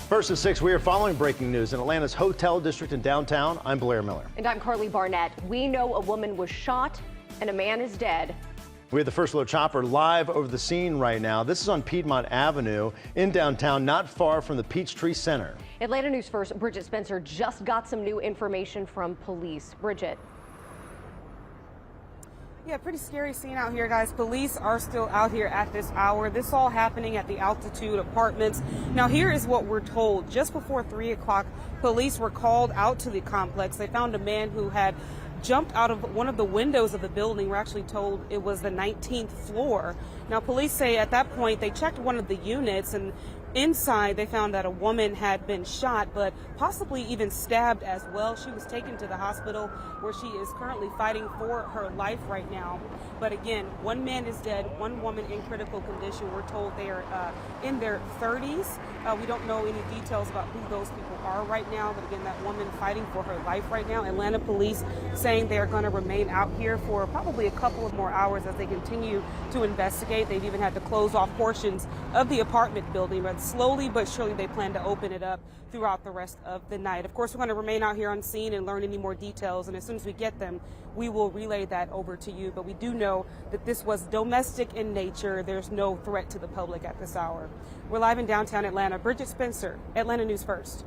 First at 6, we are following breaking news in Atlanta's Hotel District in downtown. I'm Blair Miller. And I'm Carly Barnett. We know a woman was shot and a man is dead. We have the First Alert Chopper live over the scene right now. This is on Piedmont Avenue in downtown, not far from the Peachtree Center. Atlanta News First, Bridget Spencer just got some new information from police. Bridget. Yeah, pretty scary scene out here, guys. Police are still out here at this hour. This all happening at the Altitude Apartments. Now, here is what we're told. Just before 3 o'clock, police were called out to the complex. They found a man who had jumped out of one of the windows of the building. We're actually told it was the 19th floor. Now, police say at that point they checked one of the units, and inside they found that a woman had been shot, but possibly even stabbed as well. She was taken to the hospital where she is currently fighting for her life right now. But again, one man is dead, one woman in critical condition. We're told they are in their 30s. We don't know any details about who those people are right now, but again, that woman fighting for her life right now. Atlanta police saying they are going to remain out here for probably a couple of more hours as they continue to investigate. They've even had to close off portions of the apartment building, but slowly but surely they plan to open it up throughout the rest of the night. Of course, we're going to remain out here on scene and learn any more details, and as soon as we get them, we will relay that over to you. But we do know that this was domestic in nature. There's no threat to the public at this hour. We're live in downtown Atlanta. Bridget Spencer, Atlanta News First.